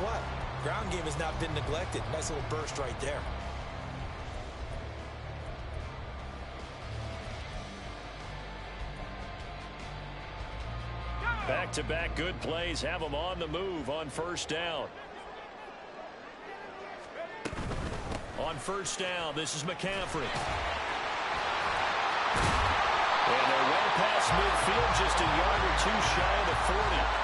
what? Ground game has not been neglected. Nice little burst right there. Back-to-back good plays have them on the move on first down. On first down, this is McCaffrey. And they're well past midfield, just a yard or two shy of the 40.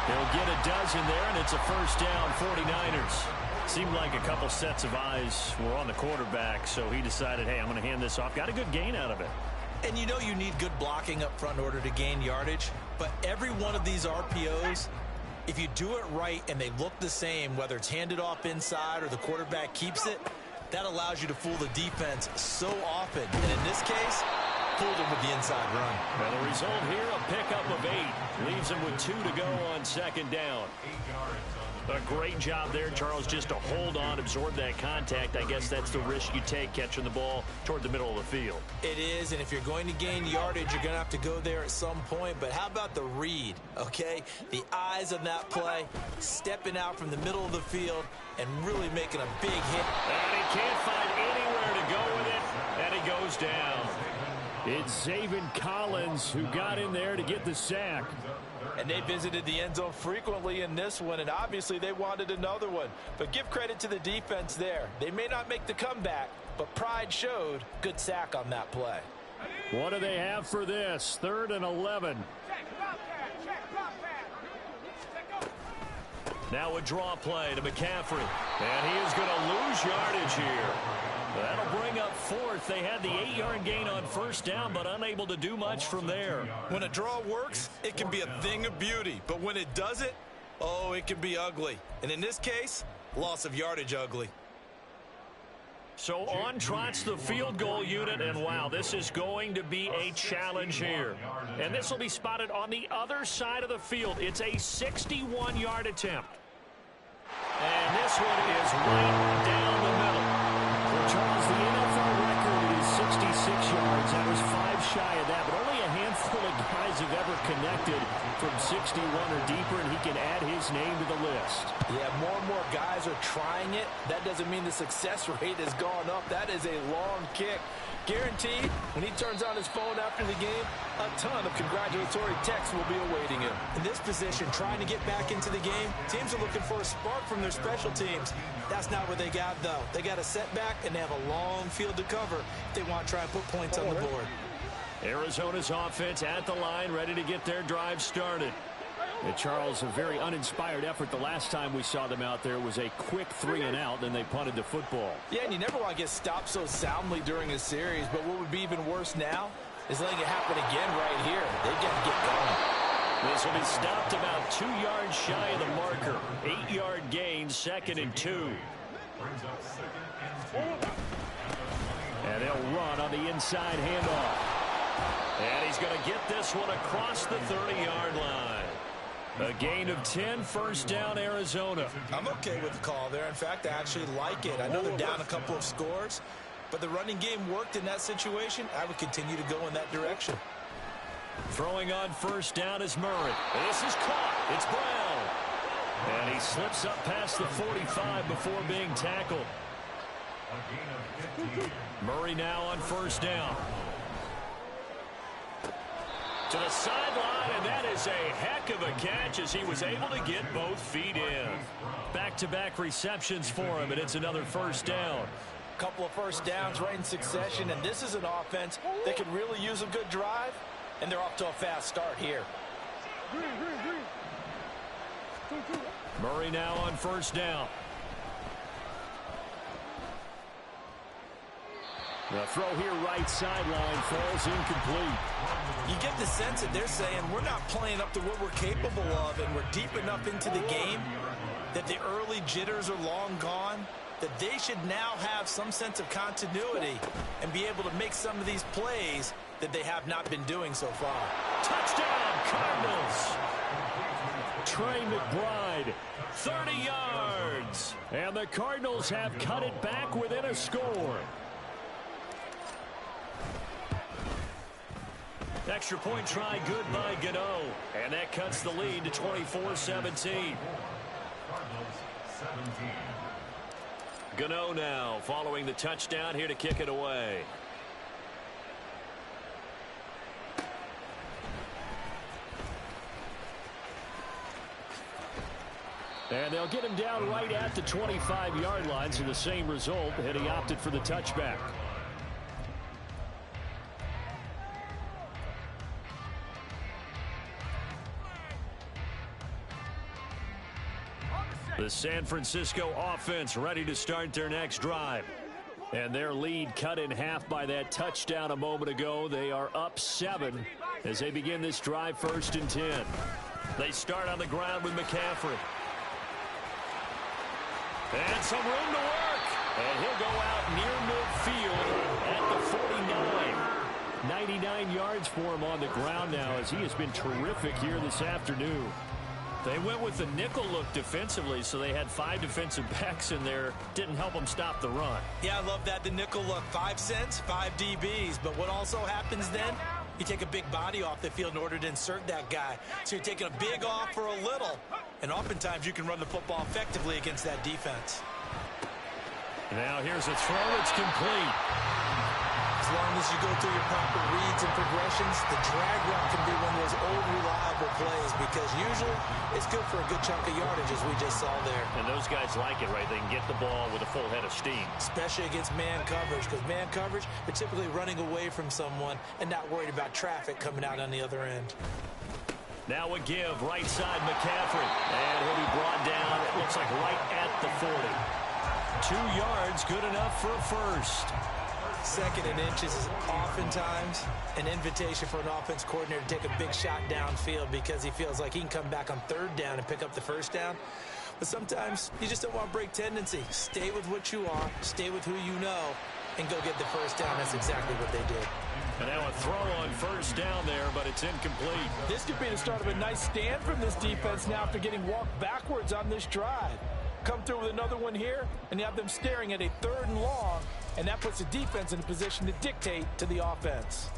They'll get a dozen there, and it's a first down, 49ers. Seemed like a couple sets of eyes were on the quarterback, so he decided, hey, I'm going to hand this off. Got a good gain out of it. And you know you need good blocking up front in order to gain yardage, but every one of these RPOs, if you do it right and they look the same, whether it's handed off inside or the quarterback keeps it, that allows you to fool the defense so often. And in this case, fooled him with the inside run. And the result here, a pickup of 8. Leaves him with 2 to go on second down. A great job there, Charles, just to hold on, absorb that contact. I guess that's the risk you take catching the ball toward the middle of the field. It is, and if you're going to gain yardage, you're going to have to go there at some point. But how about the read, okay? The eyes on that play, stepping out from the middle of the field and really making a big hit. And he can't find anywhere to go with it, and he goes down. It's Zaven Collins who got in there to get the sack. And they visited the end zone frequently in this one, and obviously they wanted another one. But give credit to the defense there. They may not make the comeback, but pride showed. Good sack on that play. What do they have for this? 3rd and 11. Now a draw play to McCaffrey. And he is going to lose yardage here. That'll bring up 4th. They had the 8-yard gain on first down, but unable to do much from there. When a draw works, it can be a thing of beauty. But when it doesn't, oh, it can be ugly. And in this case, loss of yardage ugly. So on trots the field goal unit, and wow, this is going to be a challenge here. And this will be spotted on the other side of the field. It's a 61-yard attempt. And this one is right down the middle. Charles, the NFL record is 66 yards. That was 5 shy of that, but only a handful of guys have ever connected from 61 or deeper, and he can add his name to the list. Yeah, more and more guys are trying it. That doesn't mean the success rate has gone up. That is a long kick. Guaranteed, when he turns on his phone after the game, a ton of congratulatory texts will be awaiting him. In this position, trying to get back into the game, teams are looking for a spark from their special teams. That's not what they got, though. They got a setback, and they have a long field to cover if they want to try and put points on the board. Arizona's offense at the line, ready to get their drive started. And Charles, a very uninspired effort. The last time we saw them out there was a quick 3-and-out, then they punted the football. Yeah, and you never want to get stopped so soundly during a series, but what would be even worse now is letting it happen again right here. They've got to get going. This will be stopped about 2 yards shy of the marker. 8-yard gain, 2nd and 2. And they'll run on the inside handoff. And he's going to get this one across the 30-yard line. A gain of 10, first down, Arizona. I'm okay with the call there. In fact, I actually like it. I know they're down a couple of scores, but the running game worked in that situation. I would continue to go in that direction. Throwing on first down is Murray. This is caught. It's Brown. And he slips up past the 45 before being tackled. Murray now on first down. To the sideline, and that is a heck of a catch as he was able to get both feet in. Back-to-back receptions for him, and it's another first down. Couple of first downs right in succession, and this is an offense that could really use a good drive, and they're off to a fast start here. Murray now on first down. The throw here right sideline falls incomplete. You get the sense that they're saying we're not playing up to what we're capable of, and we're deep enough into the game that the early jitters are long gone, that they should now have some sense of continuity and be able to make some of these plays that they have not been doing so far. Touchdown, Cardinals! Trey McBride, 30 yards. And the Cardinals have cut it back within a score. Extra point try good by Gano. And that cuts the lead to 24-17. Gano now following the touchdown here to kick it away. And they'll get him down right at the 25-yard line, so the same result, and he opted for the touchback. The San Francisco offense ready to start their next drive. And their lead cut in half by that touchdown a moment ago. They are up 7 as they begin this drive, 1st and 10. They start on the ground with McCaffrey. And some room to work. And he'll go out near midfield at the 49. 99 yards for him on the ground now as he has been terrific here this afternoon. They went with the nickel look defensively, so they had 5 defensive backs in there. Didn't help them stop the run. Yeah, I love that, the nickel look. 5 cents, 5 DBs. But what also happens then, you take a big body off the field in order to insert that guy. So you're taking a big off for a little. And oftentimes you can run the football effectively against that defense. Now here's a throw. It's complete. As long as you go through your proper reads and progressions, the drag route can be one of those old reliable plays because usually it's good for a good chunk of yardage, as we just saw there. And those guys like it, right? They can get the ball with a full head of steam. Especially against man coverage, because man coverage, they're typically running away from someone and not worried about traffic coming out on the other end. Now a give, right side McCaffrey. And he'll be brought down, it looks like right at the 40. 2 yards, good enough for a first. 2nd and inches is oftentimes an invitation for an offense coordinator to take a big shot downfield because he feels like he can come back on 3rd down and pick up the 1st down. But sometimes you just don't want to break tendency. Stay with what you are, stay with who you know, and go get the 1st down. That's exactly what they did. And now a throw on 1st down there, but it's incomplete. This could be the start of a nice stand from this defense now after getting walked backwards on this drive. Come through with another one here, and you have them staring at a 3rd and long, and that puts the defense in a position to dictate to the offense.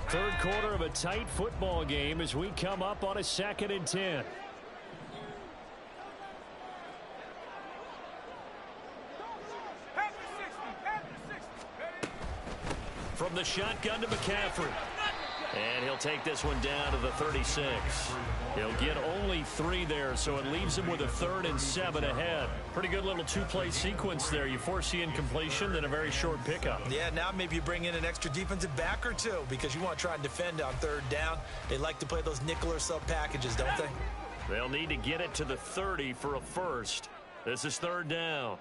3rd quarter of a tight football game as we come up on a 2nd and 10. From the shotgun to McCaffrey. And he'll take this one down to the 36. He'll get only 3 there, so it leaves him with a 3rd and 7 ahead. Pretty good little 2-play sequence there. You force the incompletion, then a very short pickup. Yeah, now maybe you bring in an extra defensive back or 2 because you want to try and defend on 3rd down. They like to play those nickel or sub packages, don't they? They'll need to get it to the 30 for a first. This is 3rd down.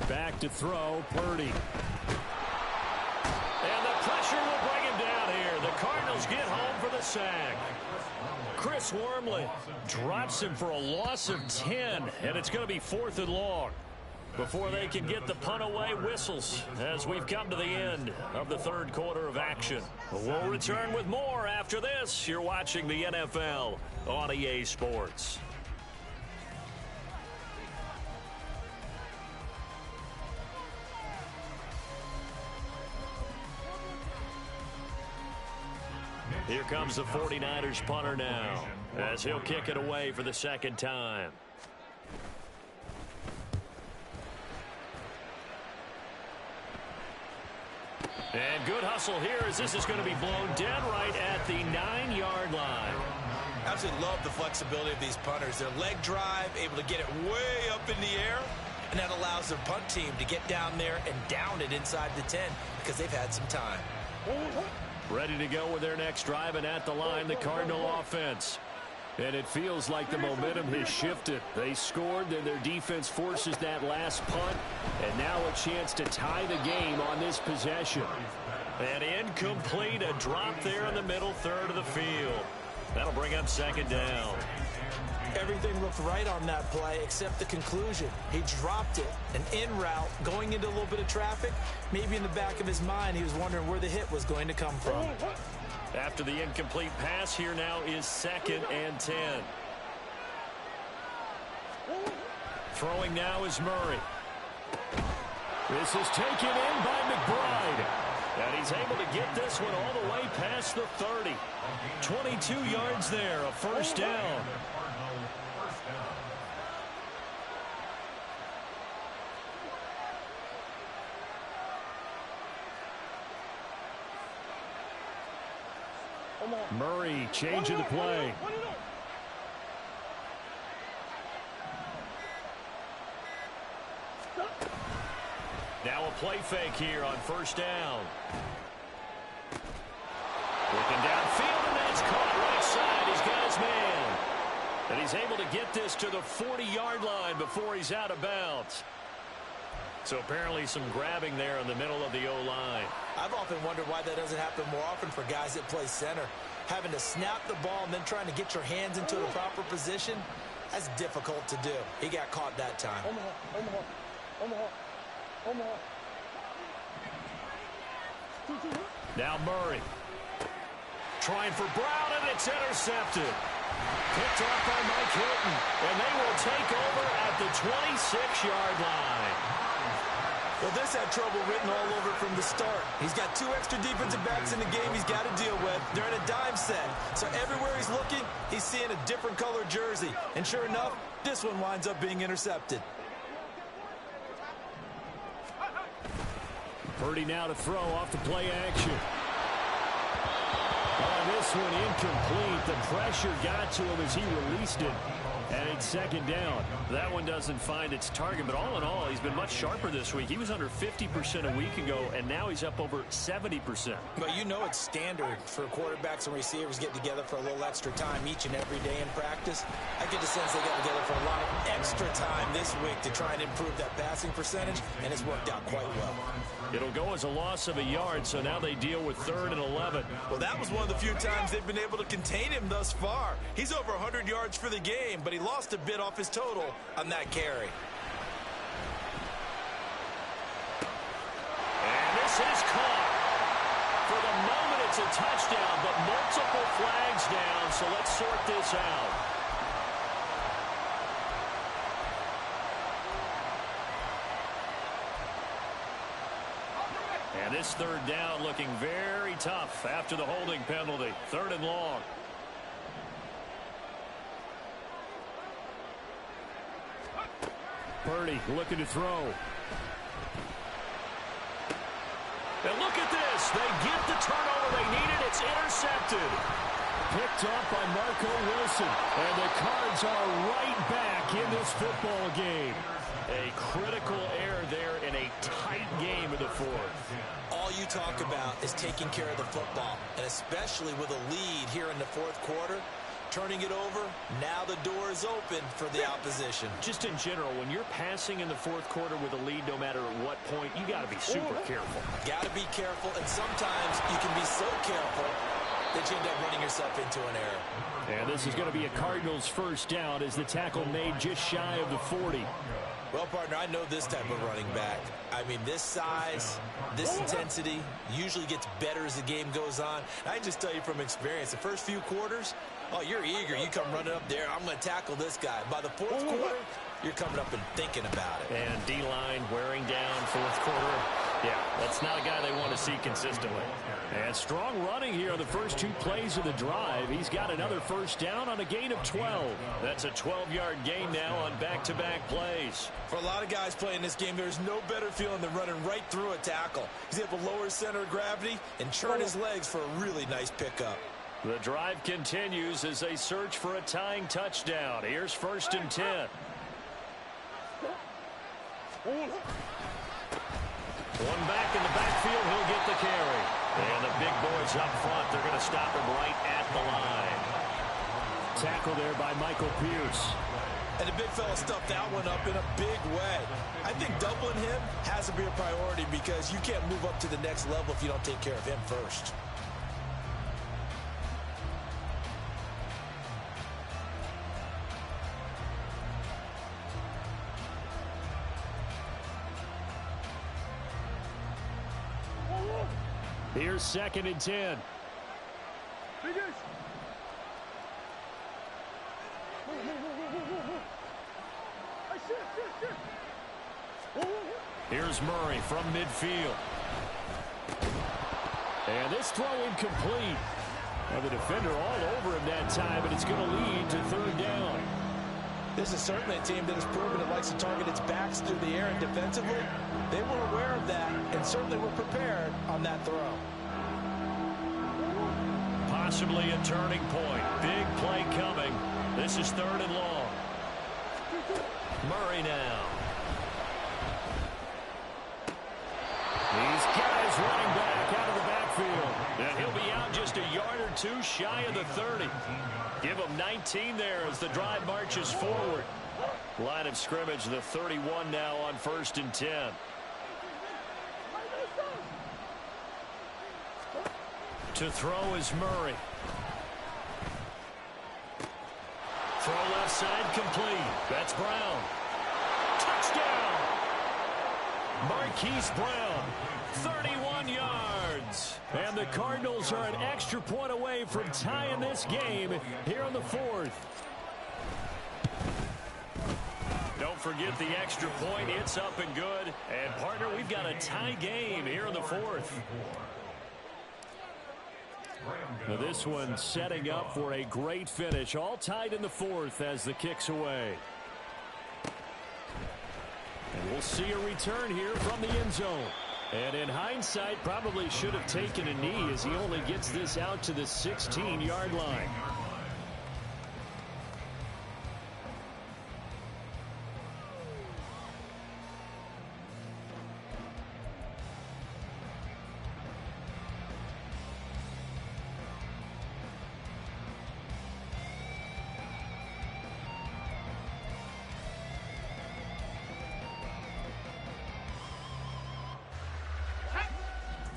Back to throw, Purdy. And the pressure will bring him down here. The Cardinals get home for the sack. Chris Wormley drops him for a loss of 10, and it's going to be 4th and long. Before they can get the punt away, whistles as we've come to the end of the 3rd quarter of action. We'll return with more after this. You're watching the NFL on EA Sports. Here comes the 49ers punter now as he'll kick it away for the 2nd time. And good hustle here as this is going to be blown dead right at the 9-yard line. Absolutely love the flexibility of these punters. Their leg drive, able to get it way up in the air, and that allows their punt team to get down there and down it inside the 10 because they've had some time. Ready to go with their next drive, and at the line, the Cardinal offense. And it feels like the momentum has shifted. They scored, then their defense forces that last punt, and now a chance to tie the game on this possession. And incomplete, a drop there in the middle 3rd of the field. That'll bring up 2nd down. Everything looked right on that play except the conclusion. He dropped it, an in route, going into a little bit of traffic. Maybe in the back of his mind, he was wondering where the hit was going to come from. After the incomplete pass, here now is 2nd and 10. Throwing now is Murray. This is taken in by McBride. And he's able to get this one all the way past the 30. 22 yards there, a 1st down. Murray changing the play. Now a play fake here on first down. Looking downfield, and that's caught right side. He's got his man. And he's able to get this to the 40-yard line before he's out of bounds. So apparently some grabbing there in the middle of the O-line. I've often wondered why that doesn't happen more often for guys that play center. Having to snap the ball and then trying to get your hands into the proper position, that's difficult to do. He got caught that time. Now Murray. Trying for Brown, and it's intercepted. Picked off by Mike Hilton, and they will take over at the 26-yard line. Well, this had trouble written all over from the start. He's got 2 extra defensive backs in the game he's got to deal with. They're in a dime set. So everywhere he's looking, he's seeing a different color jersey. And sure enough, this one winds up being intercepted. Purdy now to throw off the play action. This one incomplete. The pressure got to him as he released it. And it's second down. That one doesn't find its target, but all in all, he's been much sharper this week. He was under 50% a week ago, and now he's up over 70%. But you know it's standard for quarterbacks and receivers getting together for a little extra time each and every day in practice. I get the sense they got together for a lot of extra time this week to try and improve that passing percentage, and it's worked out quite well. It'll go as a loss of a yard, so now they deal with 3rd and 11. Well, that was one of the few times they've been able to contain him thus far. He's over 100 yards for the game, but he lost a bit off his total on that carry. And this is caught. For the moment, it's a touchdown, but multiple flags down, so let's sort this out. And this 3rd down looking very tough after the holding penalty. 3rd and long. Purdy looking to throw. And look at this. They get the turnover they needed. It's intercepted. Picked off by Marco Wilson. And the Cards are right back in this football game. A critical error there in a tight game of the 4th. All you talk about is taking care of the football, and especially with a lead here in the 4th quarter. Turning it over, now the door is open for the opposition. Just in general, when you're passing in the 4th quarter with a lead, no matter at what point, you got to be super careful. Got to be careful, and sometimes you can be so careful that you end up running yourself into an error. And this is going to be a Cardinals first down as the tackle made just shy of the 40. Well, partner, I know this type of running back. I mean, this size, this intensity usually gets better as the game goes on. I can just tell you from experience, the first few quarters, oh, you're eager. You come running up there, I'm going to tackle this guy. By the 4th quarter, you're coming up and thinking about it. And D-line wearing down 4th quarter. Yeah, that's not a guy they want to see consistently. And strong running here on the first 2 plays of the drive. He's got another first down on a gain of 12. That's a 12-yard gain now on back-to-back plays. For a lot of guys playing this game, there's no better feeling than running right through a tackle. He's able to lower his center of gravity and churn his legs for a really nice pickup. The drive continues as they search for a tying touchdown. Here's 1st and 10. One back in the backfield, he'll get the carry. And the big boys up front, they're going to stop him right at the line. Tackle there by Michael Pierce. And the big fella stuffed that one up in a big way. I think doubling him has to be a priority because you can't move up to the next level if you don't take care of him first. Here's 2nd and 10. Here's Murray from midfield. And this throw incomplete. And the defender all over him that time, but it's going to lead to 3rd down. This is certainly a team that has proven it likes to target its backs through the air and defensively. They were aware of that and certainly were prepared on that throw. possibly a turning point. Big play coming. This is 3rd and long. Murray now. These guys running back out of the backfield. And he'll be out just a yard or two shy of the 30. Give him 19 there as the drive marches forward. Line of scrimmage, the 31 now on 1st and 10. To throw is Murray. Throw left side complete. That's Brown. Touchdown! Marquise Brown, 31 yards. And the Cardinals are an extra point away from tying this game here in the 4th. Don't forget the extra point. It's up and good. And, partner, we've got a tie game here in the 4th. Now this one setting up for a great finish. All tied in the 4th as the kick's away. And we'll see a return here from the end zone. And in hindsight, probably should have taken a knee as he only gets this out to the 16-yard line.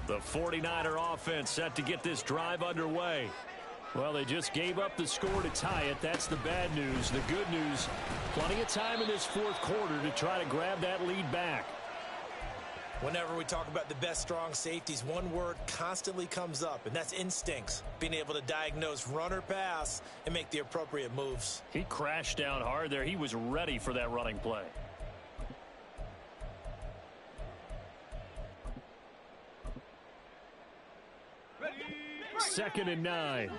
The 49er offense set to get this drive underway. Well, they just gave up the score to tie it. That's the bad news. The good news, plenty of time in this 4th quarter to try to grab that lead back. Whenever we talk about the best strong safeties, one word constantly comes up, and that's instincts. Being able to diagnose run or pass and make the appropriate moves. He crashed down hard there. He was ready for that running play. Second and 9.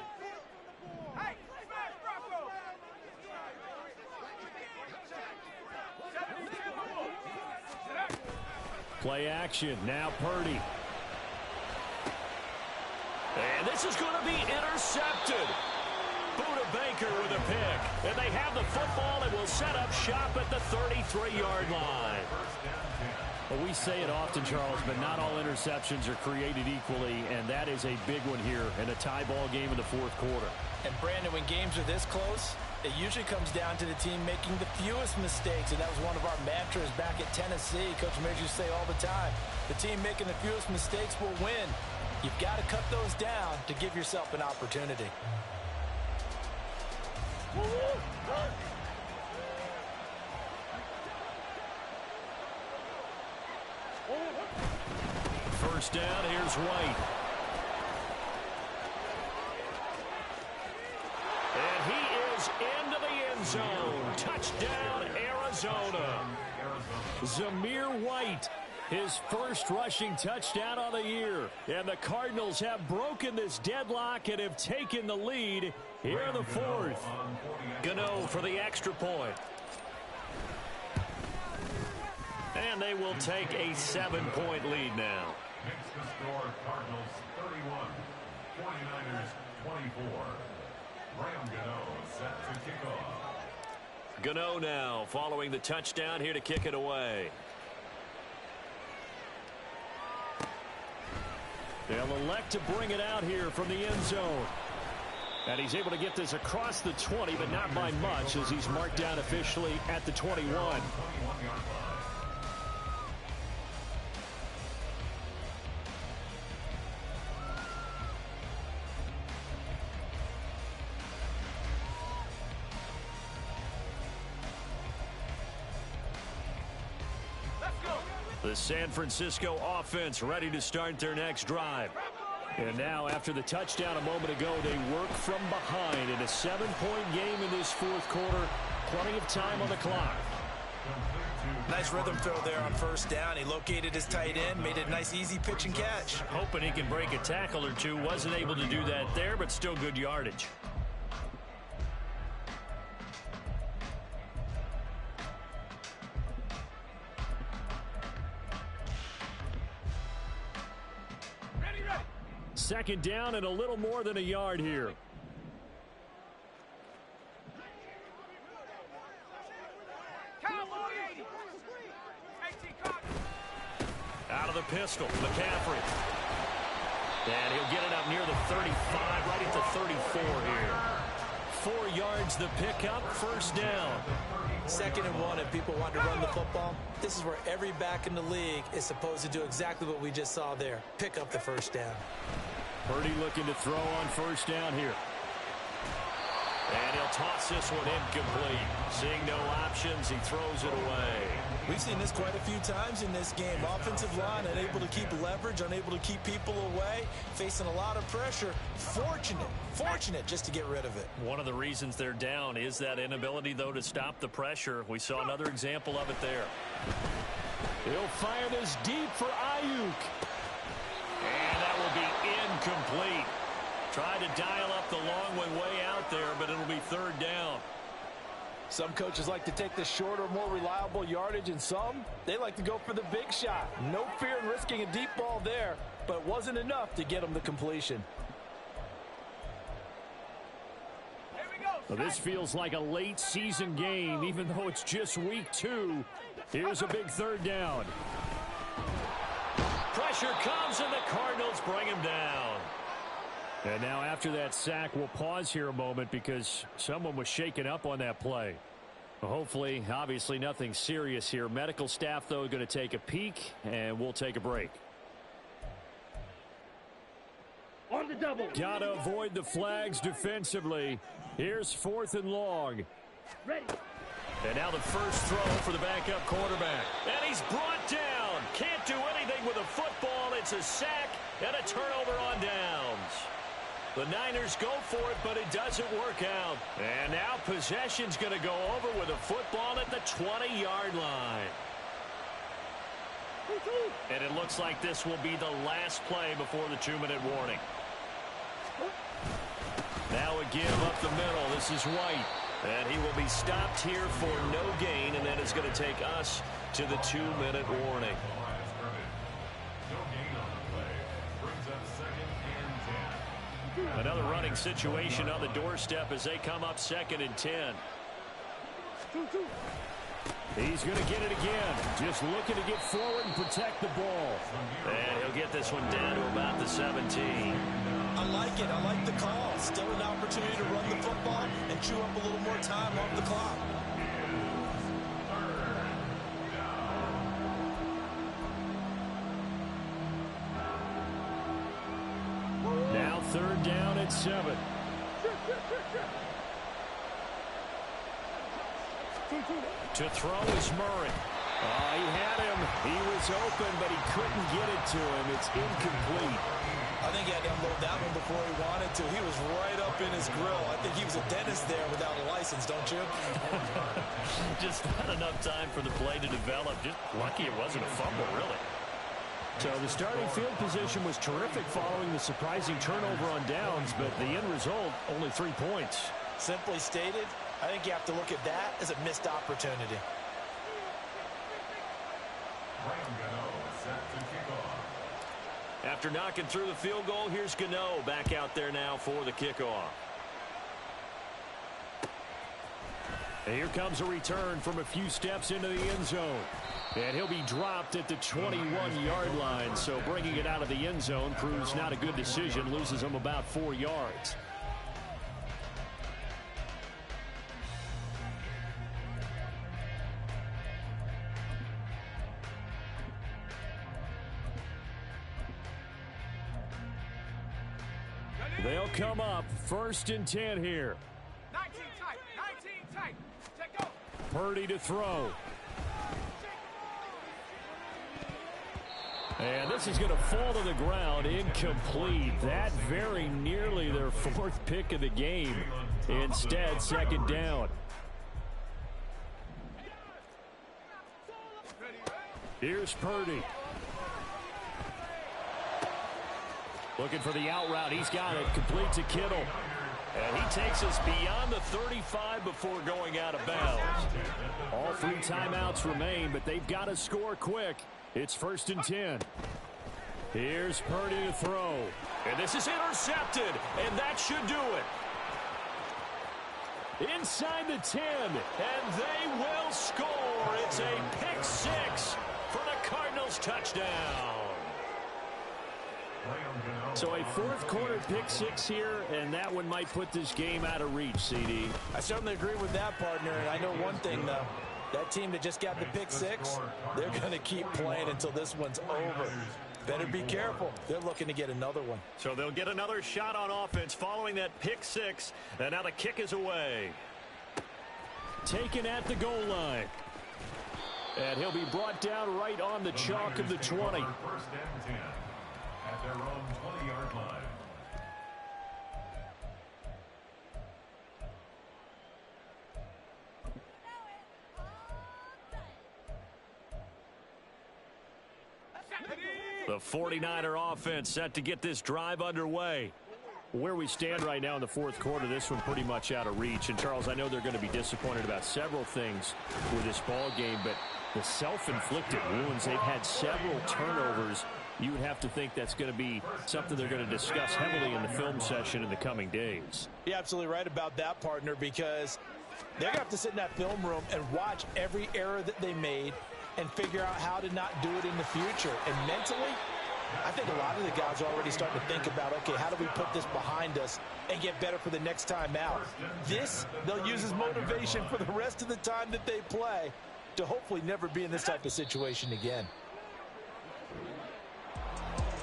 Play action. Now Purdy. And this is going to be intercepted. Buda Baker with a pick. And they have the football and will set up shop at the 33-yard line. Well, we say it often, Charles, but not all interceptions are created equally, and that is a big one here in a tie ball game in the 4th quarter. And, Brandon, when games are this close, it usually comes down to the team making the fewest mistakes, and that was one of our mantras back at Tennessee. Coach Mears used to say all the time, the team making the fewest mistakes will win. You've got to cut those down to give yourself an opportunity. First down, here's White. And he is into the end zone. Touchdown, Arizona. Zamir White, his first rushing touchdown of the year. And the Cardinals have broken this deadlock and have taken the lead here in the 4th. Gano for the extra point. And they will take a 7-point lead now. Makes the score Cardinals 31, 49ers 24. Graham Gano set to kick off. Gano now following the touchdown here to kick it away. They'll elect to bring it out here from the end zone. And he's able to get this across the 20, but not by much as he's marked down officially at the 21. The San Francisco offense ready to start their next drive. And now, after the touchdown a moment ago, they work from behind in a 7-point game in this 4th quarter. Plenty of time on the clock. Nice rhythm throw there on first down. He located his tight end, made it a nice, easy pitch and catch. Hoping he can break a tackle or two. Wasn't able to do that there, but still good yardage. Second down and a little more than a yard here. Out of the pistol, McCaffrey. And he'll get it up near the 35, right at the 34 here. 4 yards the pickup, first down. 2nd and 1, and people want to run the football. This is where every back in the league is supposed to do exactly what we just saw there. Pick up the first down. Purdy looking to throw on first down here. And he'll toss this one incomplete. Seeing no options, he throws it away. We've seen this quite a few times in this game. Offensive line unable to keep leverage, unable to keep people away, facing a lot of pressure. Fortunate just to get rid of it. One of the reasons they're down is that inability, though, to stop the pressure. We saw another example of it there. He'll fire this deep for Ayuk. And that will be incomplete. Tried to dial up the long one way out there, but it'll be 3rd down. Some coaches like to take the shorter, more reliable yardage, and some, they like to go for the big shot. No fear in risking a deep ball there, but it wasn't enough to get them the completion. Well, this feels like a late season game, even though it's just week 2. Here's a big 3rd down. Pressure comes, and the Cardinals bring him down. And now after that sack, we'll pause here a moment because someone was shaken up on that play. Hopefully, obviously nothing serious here. Medical staff, though, going to take a peek, and we'll take a break. On the double. Got to avoid the flags defensively. Here's 4th and long. Ready. And now the first throw for the backup quarterback. And he's brought down. Can't do anything with a football. It's a sack and a turnover on downs. The Niners go for it, but it doesn't work out. And now possession's going to go over with a football at the 20-yard line. And it looks like this will be the last play before the 2-minute warning. Now a give up the middle. This is White. And he will be stopped here for no gain, and that is going to take us to the 2-minute warning. Another running situation on the doorstep as they come up 2nd and 10. He's going to get it again. Just looking to get forward and protect the ball. And he'll get this one down to about the 17. I like it. I like the call. Still an opportunity to run the football and chew up a little more time off the clock. Now 3rd down at 7. To throw is Murray. He had him. He was open, but he couldn't get it to him. It's incomplete. I think he had to unload that one before he wanted to. He was right up in his grill. I think he was a dentist there without a license, don't you? Just not enough time for the play to develop. Just lucky it wasn't a fumble, really. So the starting field position was terrific following the surprising turnover on downs, but the end result, only 3 points. Simply stated, I think you have to look at that as a missed opportunity. After knocking through the field goal, here's Gano back out there now for the kickoff. And here comes a return from a few steps into the end zone. And he'll be dropped at the 21-yard line, so bringing it out of the end zone proves not a good decision, loses him about 4 yards. They'll come up 1st and 10 here. 19 tight. Check go. Purdy to throw. And this is going to fall to the ground, incomplete. That very nearly their 4th pick of the game. Instead, 2nd down. Here's Purdy. Looking for the out route. He's got it. Complete to Kittle. And he takes us beyond the 35 before going out of bounds. All 3 timeouts remain, but they've got to score quick. It's 1st and 10. Here's Purdy to throw. And this is intercepted, and that should do it. Inside the 10, and they will score. It's a pick six for the Cardinals touchdown. So a fourth quarter pick six here, and that one might put this game out of reach, CD. I certainly agree with that, partner. And I know one thing, though. That team that just got the pick six, they're going to keep playing until this one's over. Better be careful. They're looking to get another one. So they'll get another shot on offense following that pick six, and now the kick is away. Taken at the goal line. And he'll be brought down right on the chalk of the 20. First and 10 at their own 20-yard line. The 49er offense set to get this drive underway. Where we stand right now in the fourth quarter, this one pretty much out of reach. And, Charles, I know they're going to be disappointed about several things with this ball game, but the self-inflicted wounds, they've had several turnovers. You would have to think that's going to be something they're going to discuss heavily in the film session in the coming days. You're absolutely right about that, partner, because they're going to have to sit in that film room and watch every error that they made and figure out how to not do it in the future. And mentally, I think a lot of the guys are already starting to think about, okay, how do we put this behind us and get better for the next time out? This, they'll use as motivation for the rest of the time that they play to hopefully never be in this type of situation again.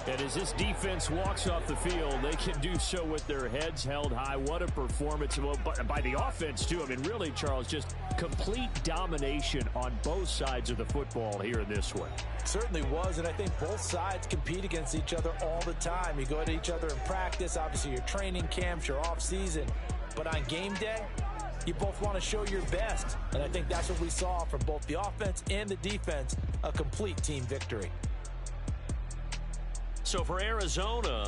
And as this defense walks off the field, they can do so with their heads held high. What a performance by the offense, too. I mean, really, Charles, just complete domination on both sides of the football here in this one. Certainly was, and I think both sides compete against each other all the time. You go at each other in practice, obviously your training camps, your off-season. But on game day, you both want to show your best. And I think that's what we saw from both the offense and the defense, a complete team victory. So for Arizona,